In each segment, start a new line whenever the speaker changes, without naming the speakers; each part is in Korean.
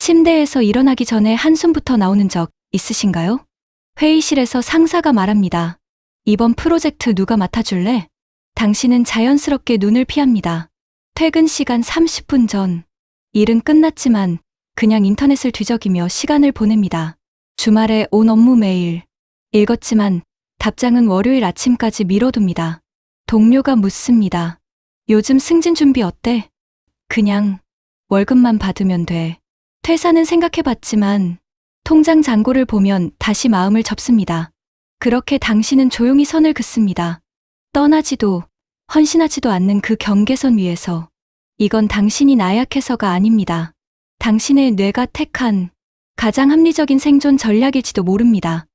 침대에서 일어나기 전에 한숨부터 나오는 적 있으신가요? 회의실에서 상사가 말합니다. 이번 프로젝트 누가 맡아줄래? 당신은 자연스럽게 눈을 피합니다. 퇴근 시간 30분 전. 일은 끝났지만 그냥 인터넷을 뒤적이며 시간을 보냅니다. 주말에 온 업무 메일 읽었지만 답장은 월요일 아침까지 미뤄둡니다. 동료가 묻습니다. 요즘 승진 준비 어때? 그냥 월급만 받으면 돼. 퇴사는 생각해봤지만 통장 잔고를 보면 다시 마음을 접습니다. 그렇게 당신은 조용히 선을 긋습니다. 떠나지도 헌신하지도 않는 그 경계선 위에서. 이건 당신이 나약해서가 아닙니다. 당신의 뇌가 택한 가장 합리적인 생존 전략일지도 모릅니다.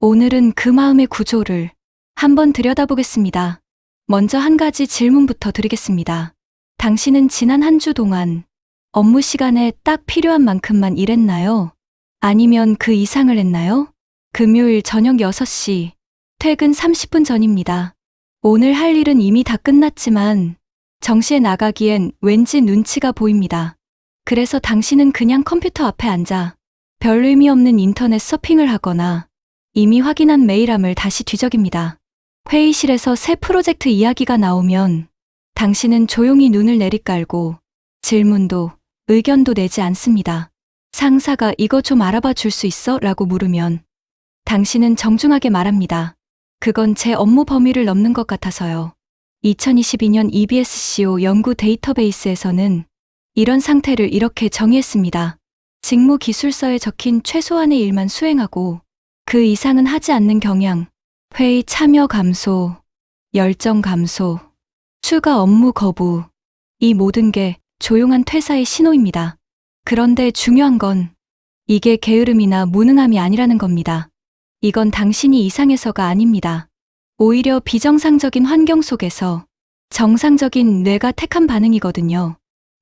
오늘은 그 마음의 구조를 한번 들여다보겠습니다. 먼저 한 가지 질문부터 드리겠습니다. 당신은 지난 한 주 동안 업무 시간에 딱 필요한 만큼만 일했나요? 아니면 그 이상을 했나요? 금요일 저녁 6시, 퇴근 30분 전입니다. 오늘 할 일은 이미 다 끝났지만 정시에 나가기엔 왠지 눈치가 보입니다. 그래서 당신은 그냥 컴퓨터 앞에 앉아 별 의미 없는 인터넷 서핑을 하거나 이미 확인한 메일함을 다시 뒤적입니다. 회의실에서 새 프로젝트 이야기가 나오면 당신은 조용히 눈을 내리깔고 질문도 의견도 내지 않습니다. 상사가 이거 좀 알아봐 줄 수 있어? 라고 물으면 당신은 정중하게 말합니다. 그건 제 업무 범위를 넘는 것 같아서요. 2022년 EBSCO 연구 데이터베이스에서는 이런 상태를 이렇게 정의했습니다. 직무 기술서에 적힌 최소한의 일만 수행하고 그 이상은 하지 않는 경향, 회의 참여 감소, 열정 감소, 추가 업무 거부. 이 모든 게 조용한 퇴사의 신호입니다. 그런데 중요한 건 이게 게으름이나 무능함이 아니라는 겁니다. 이건 당신이 이상해서가 아닙니다. 오히려 비정상적인 환경 속에서 정상적인 뇌가 택한 반응이거든요.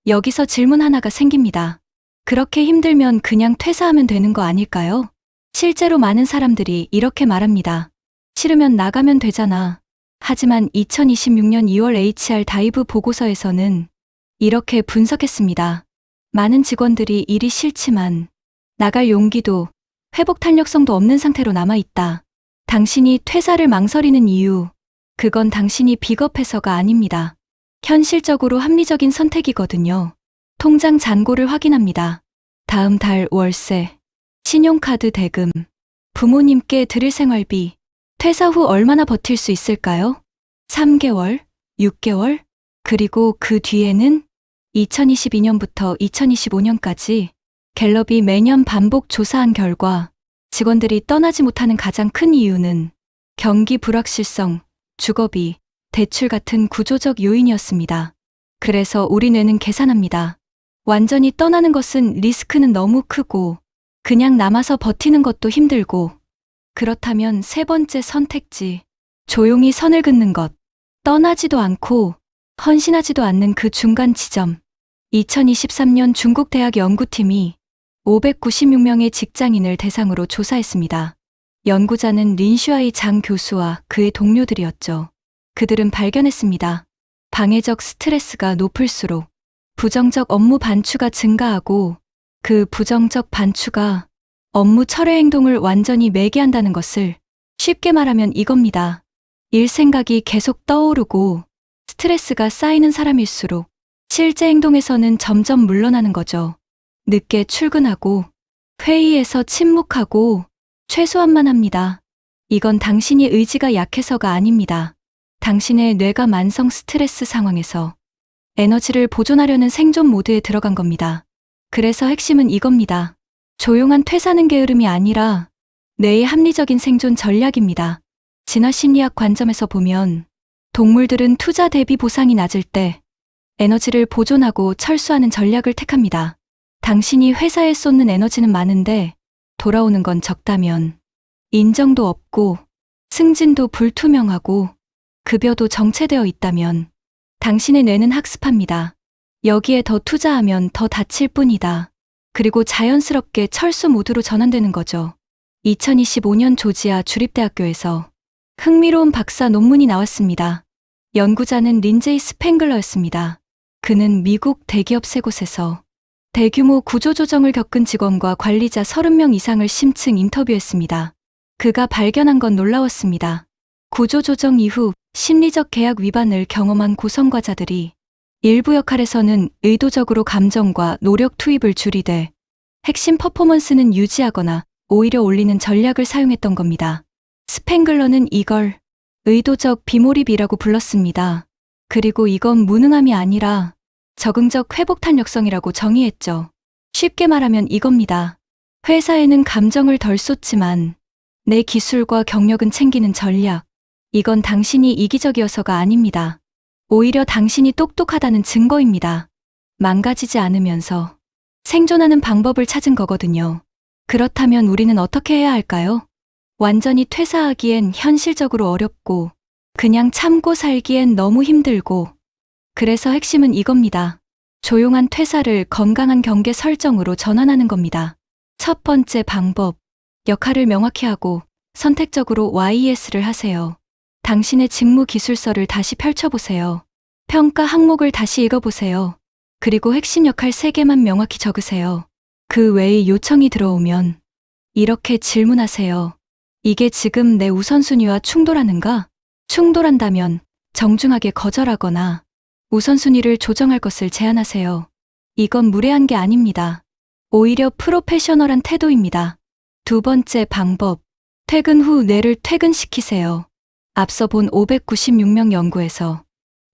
여기서 질문 하나가 생깁니다. 그렇게 힘들면 그냥 퇴사하면 되는 거 아닐까요? 실제로 많은 사람들이 이렇게 말합니다. 싫으면 나가면 되잖아. 하지만 2026년 2월 HR 다이브 보고서에서는 이렇게 분석했습니다. 많은 직원들이 일이 싫지만 나갈 용기도 회복 탄력성도 없는 상태로 남아있다. 당신이 퇴사를 망설이는 이유, 그건 당신이 비겁해서가 아닙니다. 현실적으로 합리적인 선택이거든요. 통장 잔고를 확인합니다. 다음 달 월세, 신용카드 대금, 부모님께 드릴 생활비, 퇴사 후 얼마나 버틸 수 있을까요? 3개월, 6개월, 그리고 그 뒤에는 2022년부터 2025년까지 갤럽이 매년 반복 조사한 결과 직원들이 떠나지 못하는 가장 큰 이유는 경기 불확실성, 주거비, 대출 같은 구조적 요인이었습니다. 그래서 우리 뇌는 계산합니다. 완전히 떠나는 것은 리스크는 너무 크고 그냥 남아서 버티는 것도 힘들고 그렇다면 세 번째 선택지, 조용히 선을 긋는 것, 떠나지도 않고 헌신하지도 않는 그 중간 지점. 2023년 중국 대학 연구팀이 596명의 직장인을 대상으로 조사했습니다. 연구자는 린슈아이 장 교수와 그의 동료들이었죠. 그들은 발견했습니다. 방해적 스트레스가 높을수록 부정적 업무 반추가 증가하고 그 부정적 반추가 업무 철회 행동을 완전히 매개한다는 것을 쉽게 말하면 이겁니다. 일 생각이 계속 떠오르고 스트레스가 쌓이는 사람일수록 실제 행동에서는 점점 물러나는 거죠. 늦게 출근하고 회의에서 침묵하고 최소한만 합니다. 이건 당신이 의지가 약해서가 아닙니다. 당신의 뇌가 만성 스트레스 상황에서 에너지를 보존하려는 생존 모드에 들어간 겁니다. 그래서 핵심은 이겁니다. 조용한 퇴사는 게으름이 아니라 뇌의 합리적인 생존 전략입니다. 진화 심리학 관점에서 보면 동물들은 투자 대비 보상이 낮을 때 에너지를 보존하고 철수하는 전략을 택합니다. 당신이 회사에 쏟는 에너지는 많은데 돌아오는 건 적다면 인정도 없고 승진도 불투명하고 급여도 정체되어 있다면 당신의 뇌는 학습합니다. 여기에 더 투자하면 더 다칠 뿐이다. 그리고 자연스럽게 철수 모드로 전환되는 거죠. 2025년 조지아 주립대학교에서 흥미로운 박사 논문이 나왔습니다. 연구자는 린제이 스팽글러였습니다. 그는 미국 대기업 세 곳에서 대규모 구조조정을 겪은 직원과 관리자 30명 이상을 심층 인터뷰했습니다. 그가 발견한 건 놀라웠습니다. 구조조정 이후 심리적 계약 위반을 경험한 고성과자들이 일부 역할에서는 의도적으로 감정과 노력 투입을 줄이되 핵심 퍼포먼스는 유지하거나 오히려 올리는 전략을 사용했던 겁니다. 스팽글러는 이걸 의도적 비몰입이라고 불렀습니다. 그리고 이건 무능함이 아니라 적응적 회복 탄력성이라고 정의했죠. 쉽게 말하면 이겁니다. 회사에는 감정을 덜 쏟지만 내 기술과 경력은 챙기는 전략. 이건 당신이 이기적이어서가 아닙니다. 오히려 당신이 똑똑하다는 증거입니다. 망가지지 않으면서 생존하는 방법을 찾은 거거든요. 그렇다면 우리는 어떻게 해야 할까요? 완전히 퇴사하기엔 현실적으로 어렵고 그냥 참고 살기엔 너무 힘들고 그래서 핵심은 이겁니다. 조용한 퇴사를 건강한 경계 설정으로 전환하는 겁니다. 첫 번째 방법, 역할을 명확히 하고 선택적으로 YES를 하세요. 당신의 직무 기술서를 다시 펼쳐보세요. 평가 항목을 다시 읽어보세요. 그리고 핵심 역할 3개만 명확히 적으세요. 그 외의 요청이 들어오면 이렇게 질문하세요. 이게 지금 내 우선순위와 충돌하는가? 충돌한다면 정중하게 거절하거나 우선순위를 조정할 것을 제안하세요. 이건 무례한 게 아닙니다. 오히려 프로페셔널한 태도입니다. 두 번째 방법, 퇴근 후 뇌를 퇴근시키세요. 앞서 본 596명 연구에서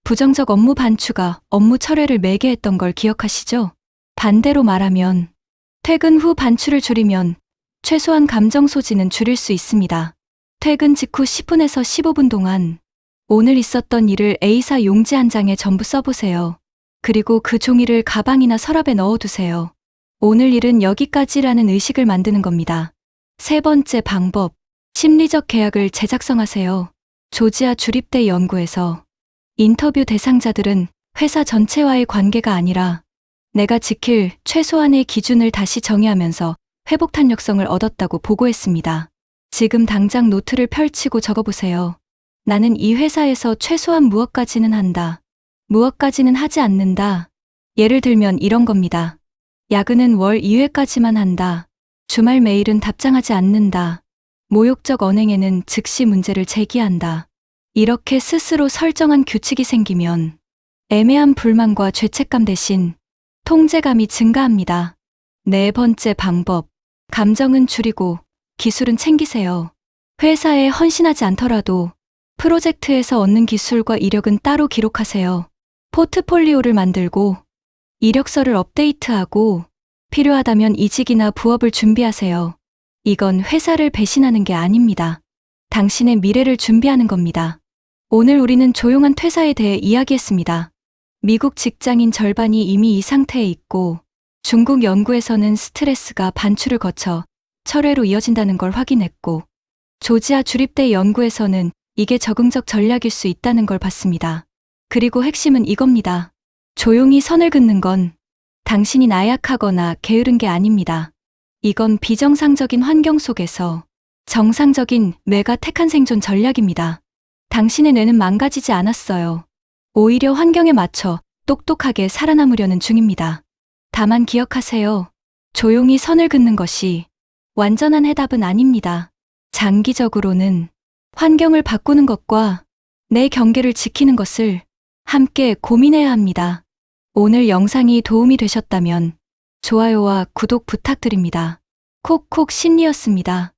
부정적 업무 반추가 업무 철회를 매개했던 걸 기억하시죠? 반대로 말하면 퇴근 후 반추를 줄이면 최소한 감정 소진은 줄일 수 있습니다. 퇴근 직후 10분에서 15분 동안 오늘 있었던 일을 A사 용지 한 장에 전부 써보세요. 그리고 그 종이를 가방이나 서랍에 넣어두세요. 오늘 일은 여기까지라는 의식을 만드는 겁니다. 세 번째 방법, 심리적 계약을 재작성하세요. 조지아 주립대 연구에서 인터뷰 대상자들은 회사 전체와의 관계가 아니라 내가 지킬 최소한의 기준을 다시 정의하면서 회복 탄력성을 얻었다고 보고했습니다. 지금 당장 노트를 펼치고 적어보세요. 나는 이 회사에서 최소한 무엇까지는 한다. 무엇까지는 하지 않는다. 예를 들면 이런 겁니다. 야근은 월 2회까지만 한다. 주말 메일은 답장하지 않는다. 모욕적 언행에는 즉시 문제를 제기한다. 이렇게 스스로 설정한 규칙이 생기면 애매한 불만과 죄책감 대신 통제감이 증가합니다. 네 번째 방법, 감정은 줄이고 기술은 챙기세요. 회사에 헌신하지 않더라도 프로젝트에서 얻는 기술과 이력은 따로 기록하세요. 포트폴리오를 만들고 이력서를 업데이트하고 필요하다면 이직이나 부업을 준비하세요. 이건 회사를 배신하는 게 아닙니다. 당신의 미래를 준비하는 겁니다. 오늘 우리는 조용한 퇴사에 대해 이야기했습니다. 미국 직장인 절반이 이미 이 상태에 있고 중국 연구에서는 스트레스가 반추를 거쳐 철회로 이어진다는 걸 확인했고 조지아 주립대 연구에서는 이게 적응적 전략일 수 있다는 걸 봤습니다. 그리고 핵심은 이겁니다. 조용히 선을 긋는 건 당신이 나약하거나 게으른 게 아닙니다. 이건 비정상적인 환경 속에서 정상적인 뇌가 택한 생존 전략입니다. 당신의 뇌는 망가지지 않았어요. 오히려 환경에 맞춰 똑똑하게 살아남으려는 중입니다. 다만 기억하세요. 조용히 선을 긋는 것이 완전한 해답은 아닙니다. 장기적으로는 환경을 바꾸는 것과 내 경계를 지키는 것을 함께 고민해야 합니다. 오늘 영상이 도움이 되셨다면 좋아요와 구독 부탁드립니다. 콕콕 신리였습니다.